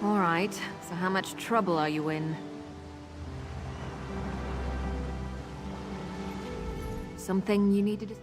All right, so how much trouble are you in? Something you need to discuss?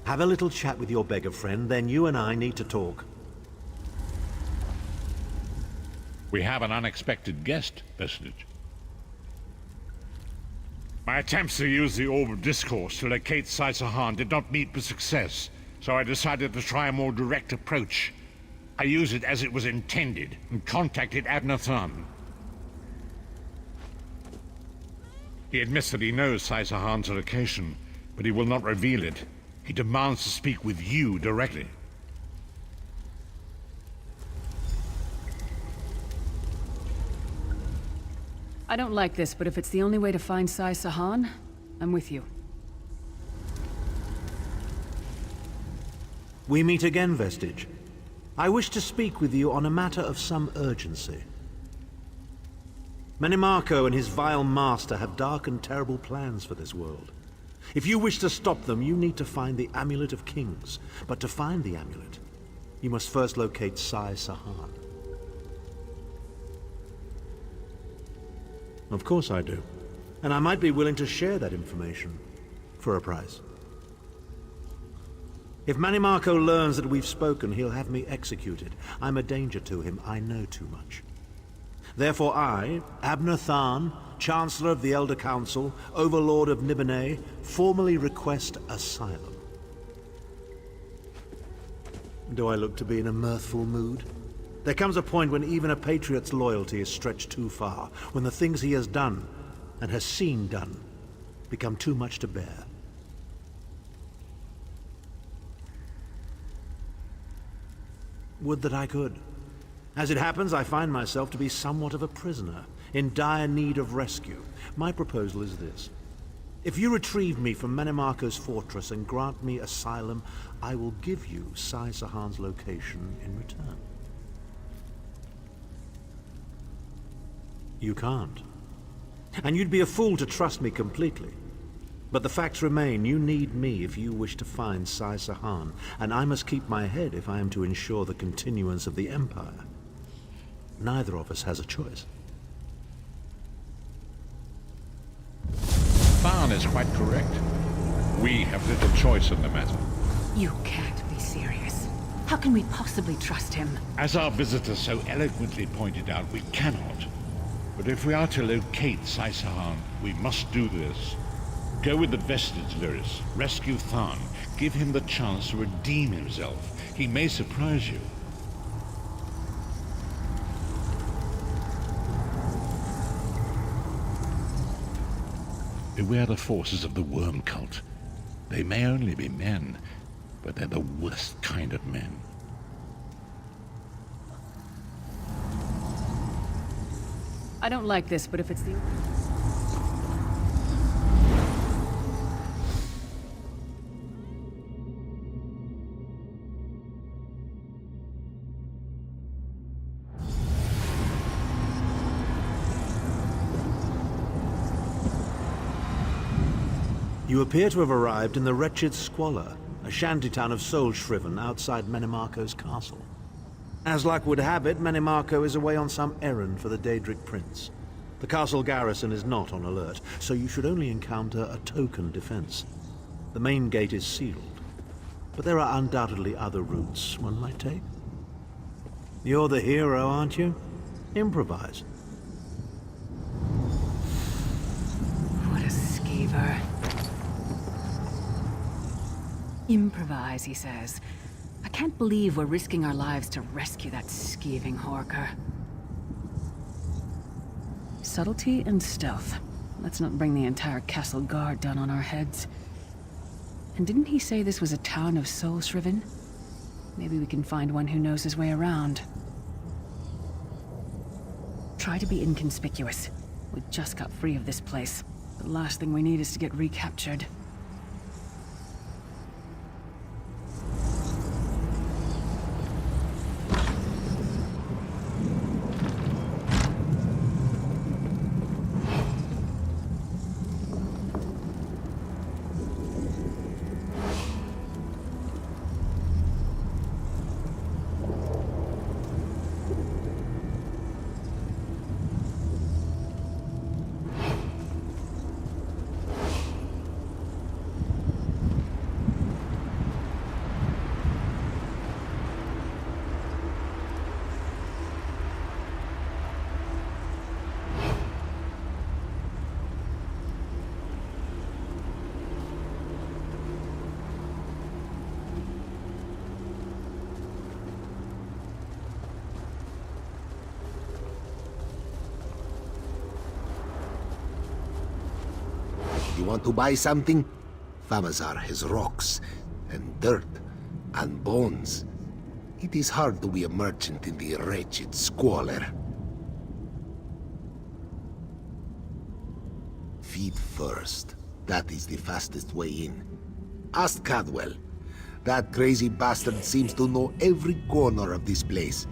Have a little chat with your beggar friend, then you and I need to talk. We have an unexpected guest, Vestige. My attempts to use the Orb of Discourse to locate Sai-Sahan did not meet with success, so I decided to try a more direct approach. I used it as it was intended, and contacted Abner Than. He admits that he knows Sai-Sahan's location, but he will not reveal it. He demands to speak with you directly. I don't like this, but if it's the only way to find Sai-Sahan, I'm with you. We meet again, Vestige. I wish to speak with you on a matter of some urgency. Menimarco and his vile master have dark and terrible plans for this world. If you wish to stop them, you need to find the Amulet of Kings. But to find the amulet, you must first locate Sai-Sahan. Of course I do. And I might be willing to share that information for a price. If Menimarco learns that we've spoken, he'll have me executed. I'm a danger to him. I know too much. Therefore I, Abner Than, Chancellor of the Elder Council, Overlord of Nibene, formally request asylum. Do I look to be in a mirthful mood? There comes a point when even a patriot's loyalty is stretched too far, when the things he has done, and has seen done, become too much to bear. Would that I could. As it happens, I find myself to be somewhat of a prisoner, in dire need of rescue. My proposal is this. If you retrieve me from Menimarco's fortress and grant me asylum, I will give you Sai-Sahan's location in return. You can't. And you'd be a fool to trust me completely. But the facts remain, you need me if you wish to find Sai-Sahan, and I must keep my head if I am to ensure the continuance of the Empire. Neither of us has a choice. Than is quite correct. We have little choice in the matter. You can't be serious. How can we possibly trust him? As our visitor so eloquently pointed out, we cannot. But if we are to locate Sai-Sahan, we must do this. Go with the Vestige, Lyris. Rescue Than. Give him the chance to redeem himself. He may surprise you. Beware the forces of the worm cult. They may only be men, but they're the worst kind of men. I don't like this, but if it's the... You appear to have arrived in the wretched Squalor, a shantytown of soul-shriven outside Menimarco's castle. As luck would have it, Menimarco is away on some errand for the Daedric Prince. The castle garrison is not on alert, so you should only encounter a token defense. The main gate is sealed, but there are undoubtedly other routes one might take. You're the hero, aren't you? Improvise. What a skeever. Improvise, he says. I can't believe we're risking our lives to rescue that skeeving horker. Subtlety and stealth. Let's not bring the entire castle guard down on our heads. And didn't he say this was a town of soul-shriven? Maybe we can find one who knows his way around. Try to be inconspicuous. We just got free of this place. The last thing we need is to get recaptured. You want to buy something? Famazar has rocks, and dirt, and bones. It is hard to be a merchant in the wretched Squalor. Feed first. That is the fastest way in. Ask Cadwell. That crazy bastard seems to know every corner of this place.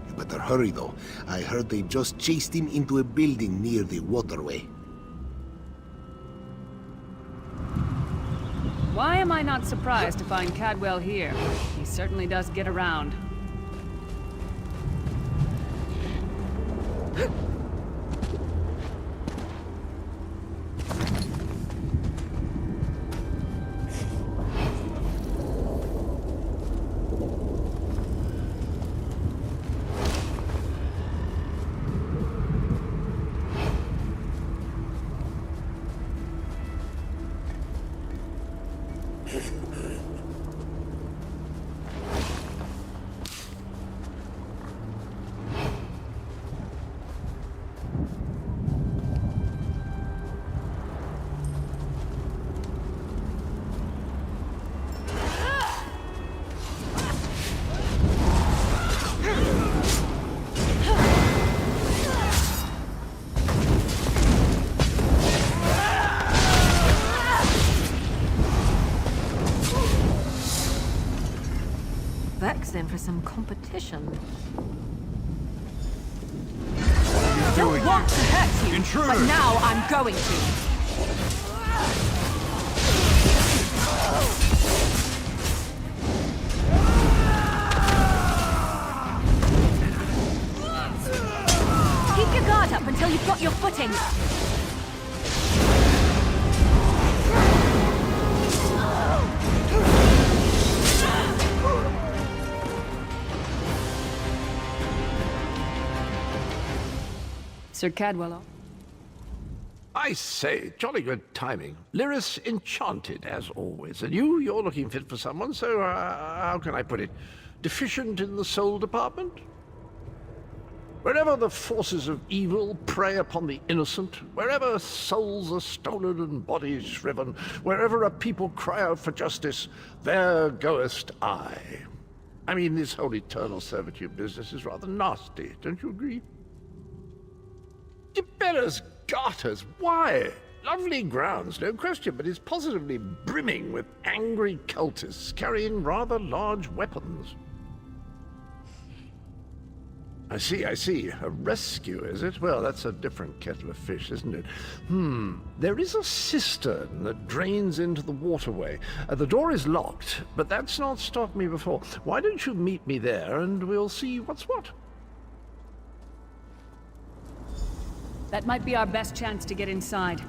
You better hurry though. I heard they just chased him into a building near the waterway. Why am I not surprised to find Cadwell here? He certainly does get around. Vex in for some competition. I don't want to hurt you, Intruders! but now I'm going to. Keep your guard up until you've got your footing. Sir Cadwell. I say, jolly good timing. Lyris enchanted, as always. And you're looking fit for someone, so how can I put it? Deficient in the soul department? Wherever the forces of evil prey upon the innocent, wherever souls are stolen and bodies shriven, wherever a people cry out for justice, there goest I. I mean, this whole eternal servitude business is rather nasty, don't you agree? Tiberius Garters, why? Lovely grounds, no question, but it's positively brimming with angry cultists carrying rather large weapons. I see, I see. A rescue, is it? Well, that's a different kettle of fish, isn't it? There is a cistern that drains into the waterway. The door is locked, but that's not stopped me before. Why don't you meet me there and we'll see what's what? That might be our best chance to get inside.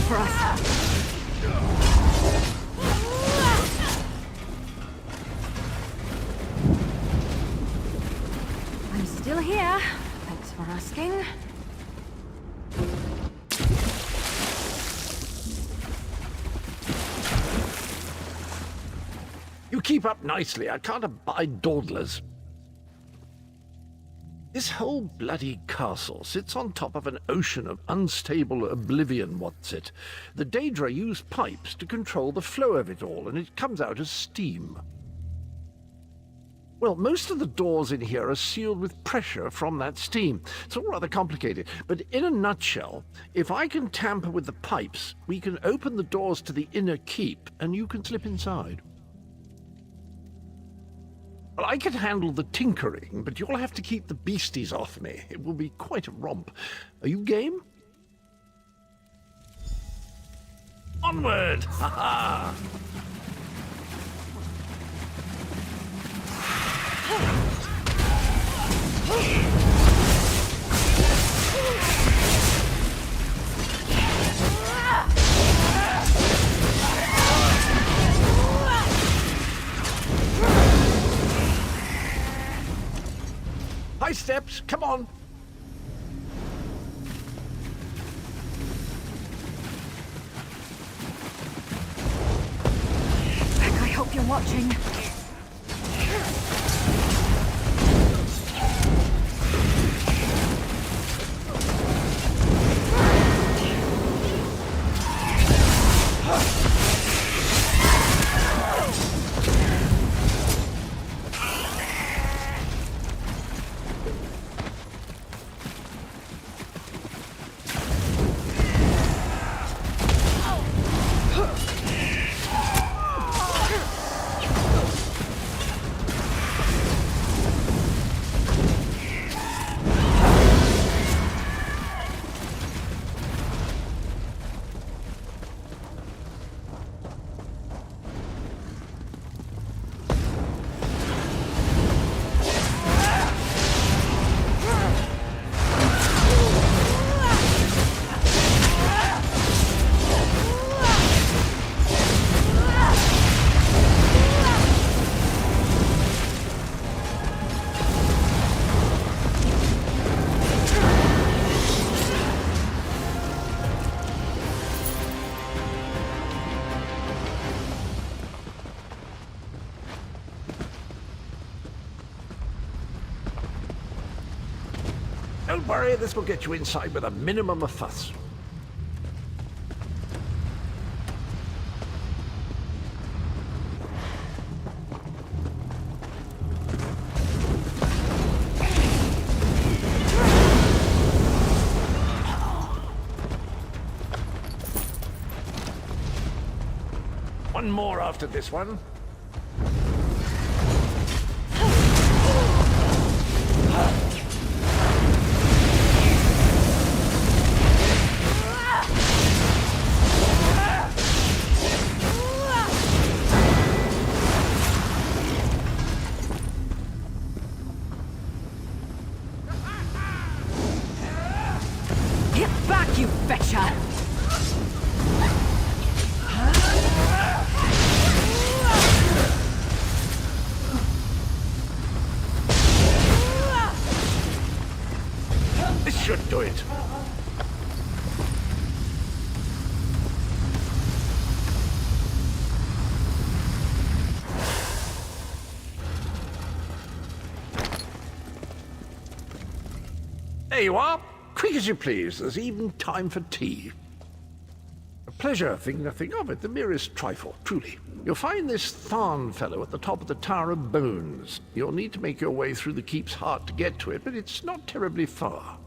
For us. I'm still here. Thanks for asking. You keep up nicely. I can't abide dawdlers. This whole bloody castle sits on top of an ocean of unstable oblivion, what's it? The Daedra use pipes to control the flow of it all, and it comes out as steam. Well, most of the doors in here are sealed with pressure from that steam. It's all rather complicated, but in a nutshell, if I can tamper with the pipes, we can open the doors to the inner keep, and you can slip inside. Well, I can handle the tinkering, but you'll have to keep the beasties off me. It will be quite a romp. Are you game? Onward! Ha ha! High steps, come on! Heck, I hope you're watching. Don't worry, this will get you inside with a minimum of fuss. One more after this one. Get back, you fetcher! There you are. Quick as you please. There's even time for tea. A pleasure, think nothing of it. The merest trifle, truly. You'll find this Tharn fellow at the top of the Tower of Bones. You'll need to make your way through the keep's heart to get to it, but it's not terribly far.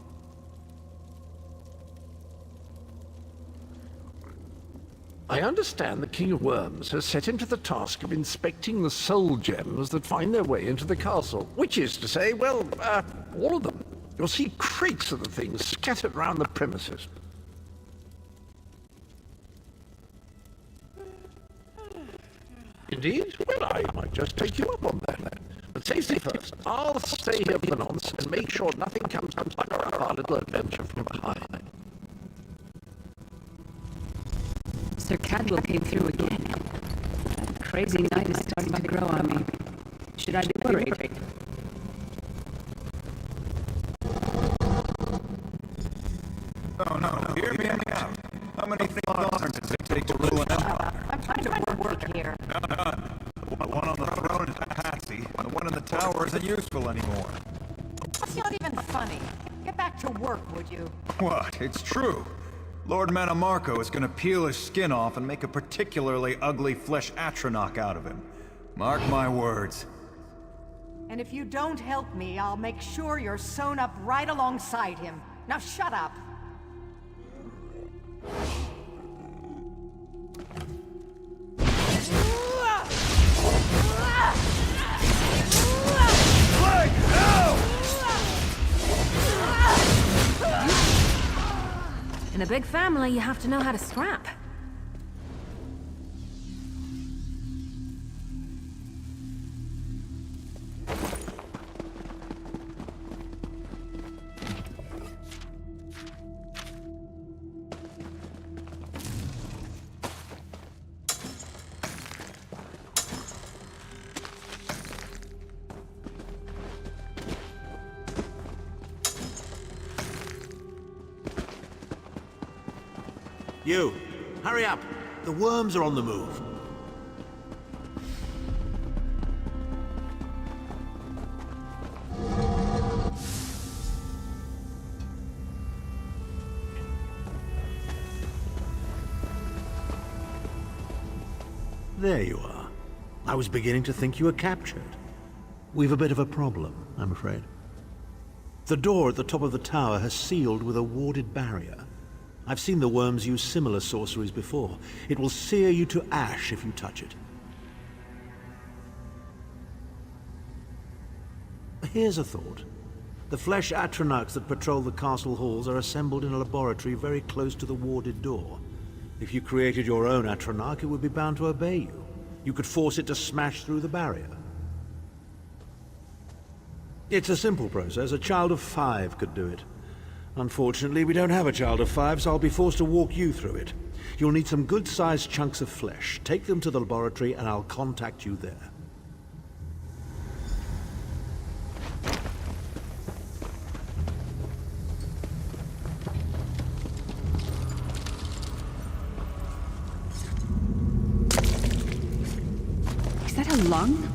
I understand the King of Worms has set him to the task of inspecting the soul gems that find their way into the castle, which is to say, well, all of them. You'll see crates of the things scattered around the premises. Indeed? Well, I might just take you up on that. But safety first. I'll stay here for the nonce and make sure nothing comes like our little adventure from behind. Sir Cadwell came through again. That crazy night is starting to grow on me. Should I be worried? No, hear me out. How many Tharns does it take to rule an empire? I'm trying to work here. None. The one on the throne is a patsy, and the one in the tower isn't useful anymore. That's not even funny. Get back to work, would you? What? It's true. Lord Manamarco is gonna peel his skin off and make a particularly ugly flesh Atronach out of him. Mark my words. And if you don't help me, I'll make sure you're sewn up right alongside him. Now shut up. In a big family, you have to know how to scrap. You, hurry up. The worms are on the move. There you are. I was beginning to think you were captured. We've a bit of a problem, I'm afraid. The door at the top of the tower has sealed with a warded barrier. I've seen the worms use similar sorceries before. It will sear you to ash if you touch it. Here's a thought. The flesh Atronachs that patrol the castle halls are assembled in a laboratory very close to the warded door. If you created your own Atronach, it would be bound to obey you. You could force it to smash through the barrier. It's a simple process. A child of 5 could do it. Unfortunately, we don't have a child of 5, so I'll be forced to walk you through it. You'll need some good-sized chunks of flesh. Take them to the laboratory, and I'll contact you there. Is that a lung?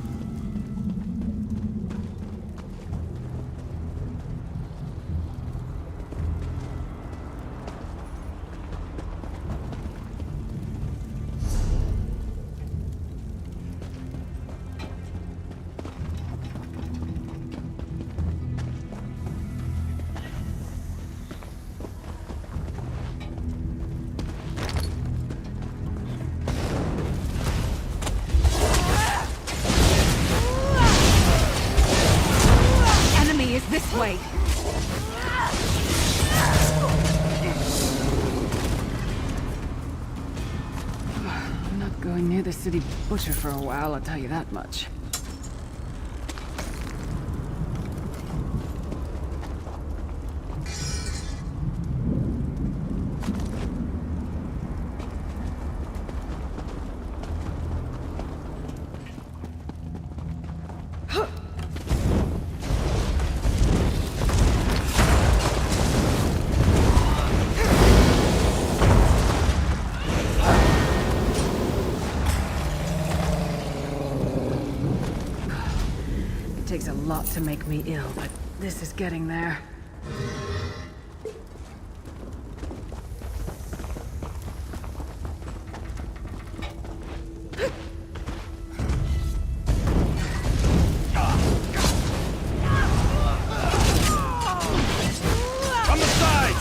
This way! I'm not going near the city butcher for a while, I'll tell you that much. It takes a lot to make me ill, but this is getting there. On the side!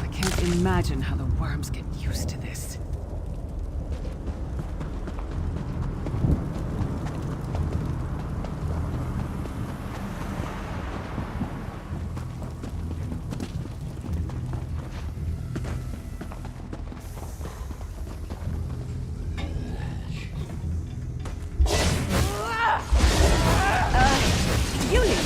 I can't imagine how the worms get used to this. You lead.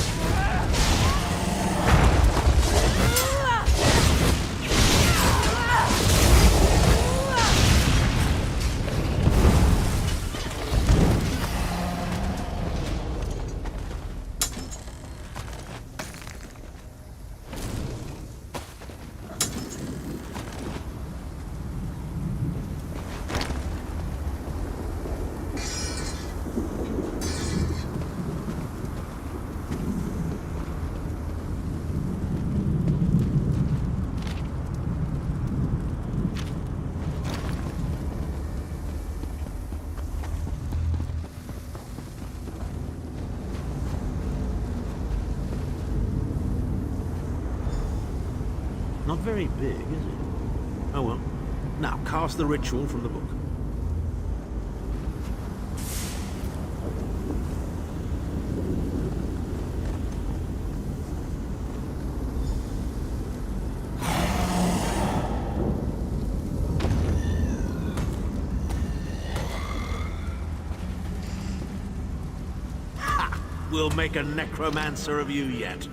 Not very big, is it? Oh well. Now, cast the ritual from the book. Ha! We'll make a necromancer of you yet.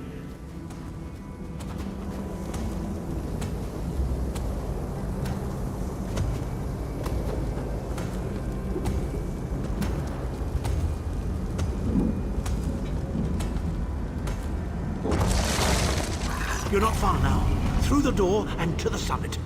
You're not far now. Through the door and to the summit.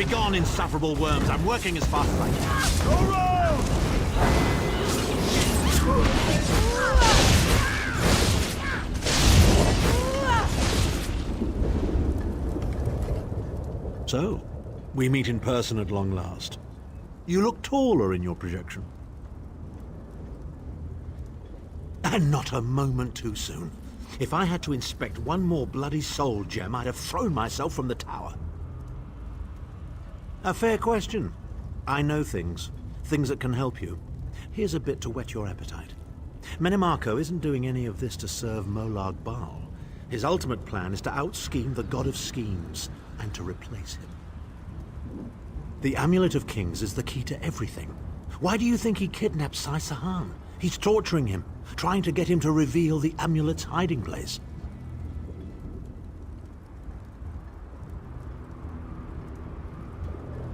Begone, insufferable worms. I'm working as fast as I can. So, we meet in person at long last. You look taller in your projection. And not a moment too soon. If I had to inspect one more bloody soul gem, I'd have thrown myself from the tower. A fair question. I know things that can help you. Here's a bit to whet your appetite. Menimarco isn't doing any of this to serve Molag Bal. His ultimate plan is to out-scheme the god of schemes, and to replace him. The Amulet of Kings is the key to everything. Why do you think he kidnapped Sai Sahan? He's torturing him, trying to get him to reveal the amulet's hiding place.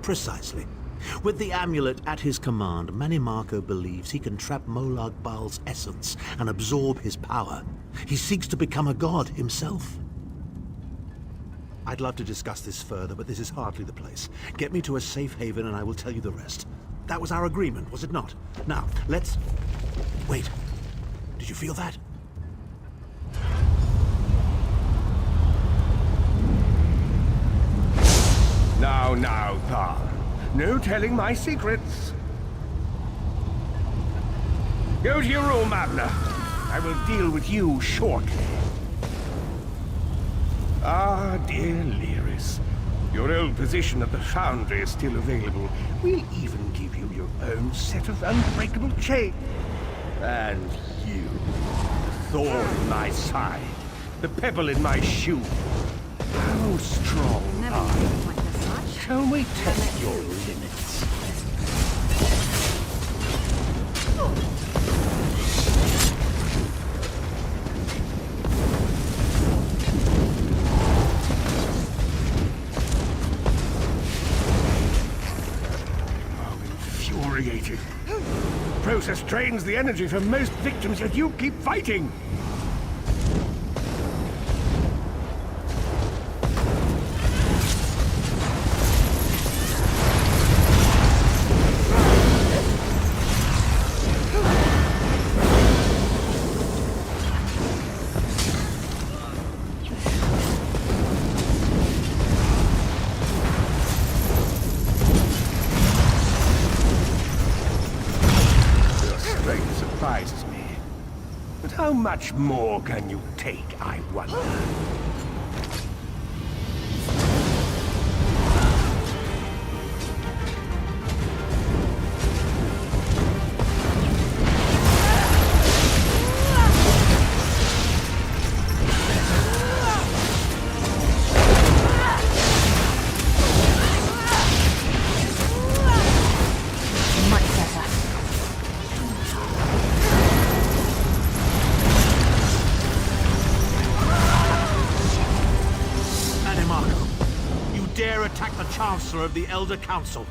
Precisely. With the amulet at his command, Menimarco believes he can trap Molag Bal's essence and absorb his power. He seeks to become a god himself. I'd love to discuss this further, but this is hardly the place. Get me to a safe haven and I will tell you the rest. That was our agreement, was it not? Now, let's... Wait. Did you feel that? Now, Thar. No telling my secrets. Go to your room, Abner. I will deal with you shortly. Ah, dear Lyris. Your old position at the Foundry is still available. We'll even give you your own set of unbreakable chains. And you, the thorn in my side, the pebble in my shoe. How strong Never are used you? it like this much. Shall we test your limits? Infuriating. The process drains the energy from most victims, yet you keep fighting! Surprises me. But how much more can you take, I wonder? Much better. Menimarco, you dare attack the Chancellor of the Elder Council.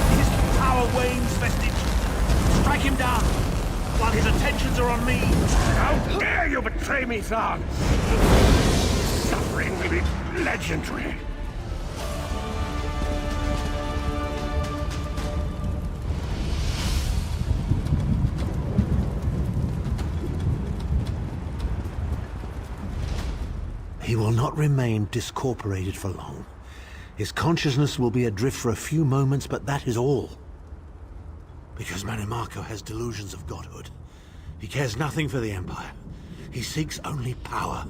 His power wanes, Vestige. Strike him down, while his attentions are on me. How dare you betray me, Thar! Suffering will be legendary. He will not remain discorporated for long. His consciousness will be adrift for a few moments, but that is all. Because Menimarco has delusions of godhood. He cares nothing for the Empire. He seeks only power.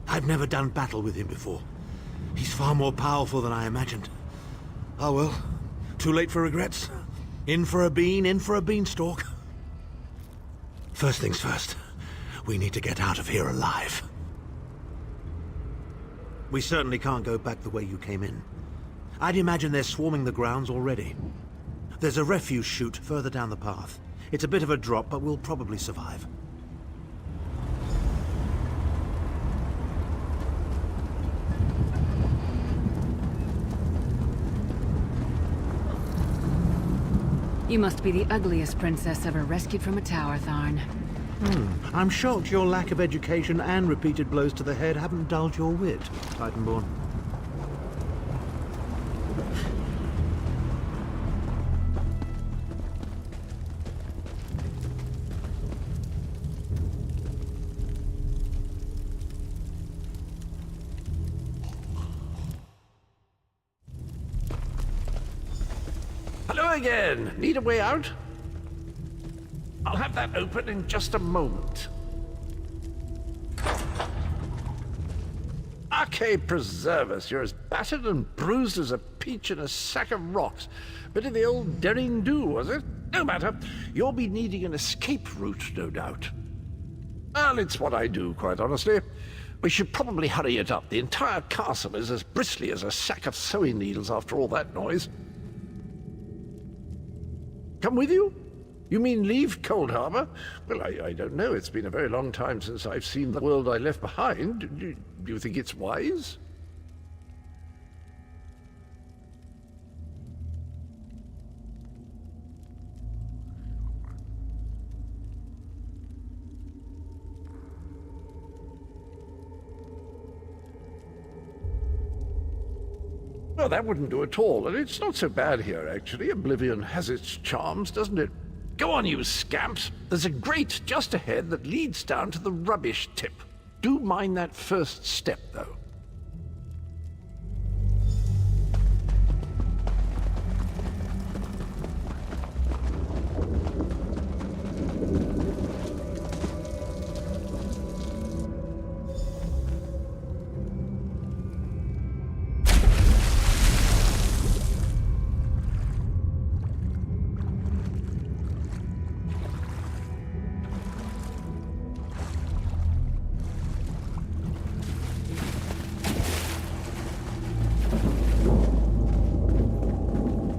I've never done battle with him before. He's far more powerful than I imagined. Oh well, too late for regrets. In for a bean, in for a beanstalk. First things first, we need to get out of here alive. We certainly can't go back the way you came in. I'd imagine they're swarming the grounds already. There's a refuse chute further down the path. It's a bit of a drop, but we'll probably survive. You must be the ugliest princess ever rescued from a tower, Tharn. I'm shocked your lack of education and repeated blows to the head haven't dulled your wit, Titanborn. Hello again. Need a way out? I'll have that open in just a moment. Arcade preserve us. You're as battered and bruised as a peach in a sack of rocks. Bit of the old daring do, was it? No matter. You'll be needing an escape route, no doubt. Well, it's what I do, quite honestly. We should probably hurry it up. The entire castle is as bristly as a sack of sewing needles after all that noise. Come with you? You mean leave Cold Harbor? Well, I don't know. It's been a very long time since I've seen the world I left behind. Do you think it's wise? Well, that wouldn't do at all, and it's not so bad here, actually. Oblivion has its charms, doesn't it? Go on, you scamps. There's a grate just ahead that leads down to the rubbish tip. Do mind that first step, though.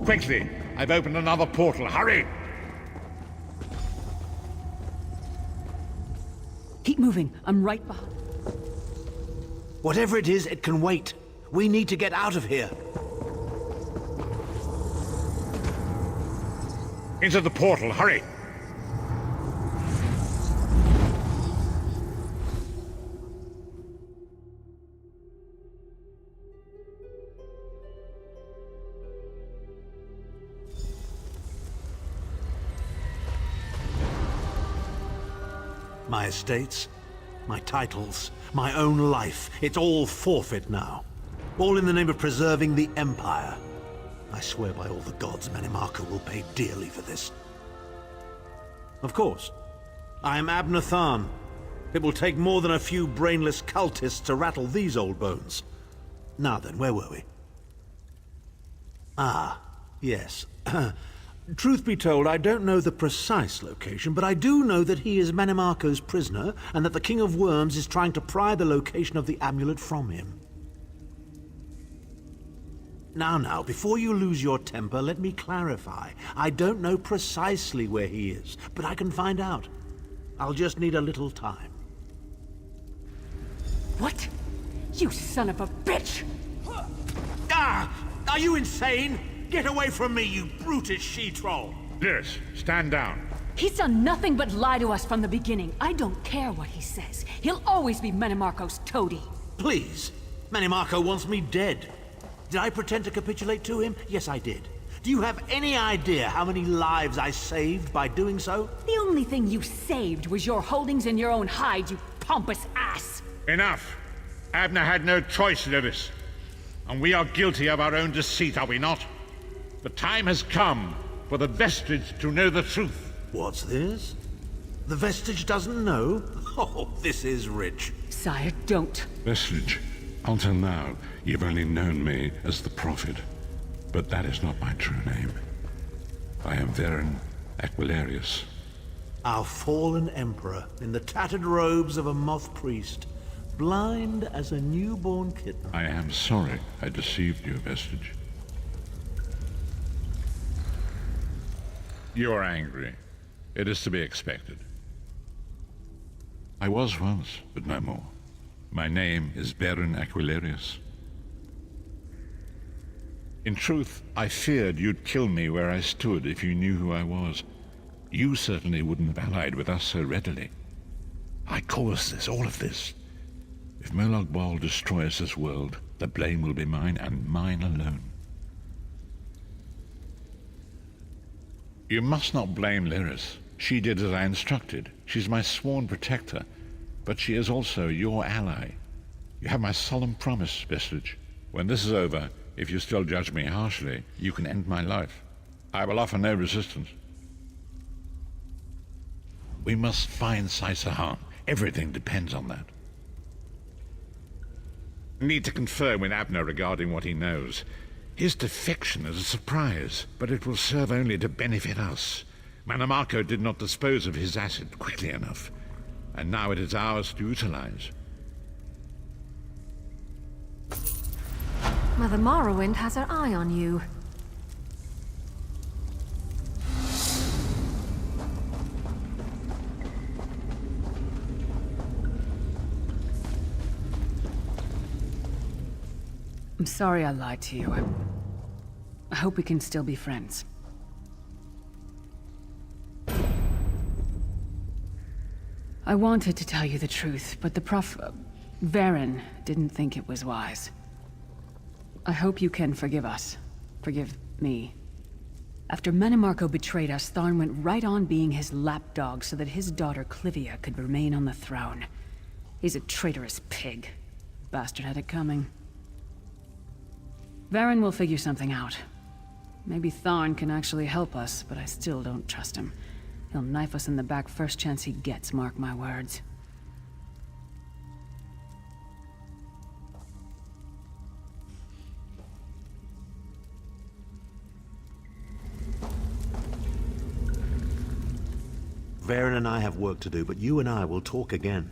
Quickly! I've opened another portal. Hurry! Keep moving. I'm right behind. Whatever it is, it can wait. We need to get out of here. Into the portal. Hurry! My estates, my titles, my own life, it's all forfeit now. All in the name of preserving the Empire. I swear by all the gods Manimarco will pay dearly for this. Of course, I am Abner Tharn. It will take more than a few brainless cultists to rattle these old bones. Now then, where were we? Ah, yes. Truth be told, I don't know the precise location, but I do know that he is Manimarco's prisoner, and that the King of Worms is trying to pry the location of the amulet from him. Now, before you lose your temper, let me clarify. I don't know precisely where he is, but I can find out. I'll just need a little time. What? You son of a bitch! Ah! Are you insane? Get away from me, you brutish she-troll! Lyris, stand down. He's done nothing but lie to us from the beginning. I don't care what he says. He'll always be Manimarco's toady. Please. Manimarco wants me dead. Did I pretend to capitulate to him? Yes, I did. Do you have any idea how many lives I saved by doing so? The only thing you saved was your holdings in your own hide, you pompous ass! Enough. Abner had no choice, Lyris. And we are guilty of our own deceit, are we not? The time has come for the Vestige to know the truth. What's this? The Vestige doesn't know? Oh, this is rich. Sire, don't. Vestige, until now, you've only known me as the Prophet. But that is not my true name. I am Varen Aquilarius. Our fallen emperor, in the tattered robes of a moth priest, blind as a newborn kitten. I am sorry I deceived you, Vestige. You are angry. It is to be expected. I was once, but no more. My name is Varen Aquilarius. In truth, I feared you'd kill me where I stood if you knew who I was. You certainly wouldn't have allied with us so readily. I caused this, all of this. If Molag Bal destroys this world, the blame will be mine, and mine alone. You must not blame Lyris. She did as I instructed. She's my sworn protector, but she is also your ally. You have my solemn promise, Vestige. When this is over, if you still judge me harshly, you can end my life. I will offer no resistance. We must find Saisahan. Everything depends on that. Need to confer with Abner regarding what he knows. His defection is a surprise, but it will serve only to benefit us. Manamarco did not dispose of his asset quickly enough, and now it is ours to utilize. Mother Morrowind has her eye on you. I'm sorry I lied to you. I hope we can still be friends. I wanted to tell you the truth, but the Varen didn't think it was wise. I hope you can forgive us. Forgive me. After Manamarco betrayed us, Tharn went right on being his lapdog so that his daughter Clivia could remain on the throne. He's a traitorous pig. Bastard had it coming. Varen will figure something out. Maybe Tharn can actually help us, but I still don't trust him. He'll knife us in the back first chance he gets, mark my words. Varen and I have work to do, but you and I will talk again.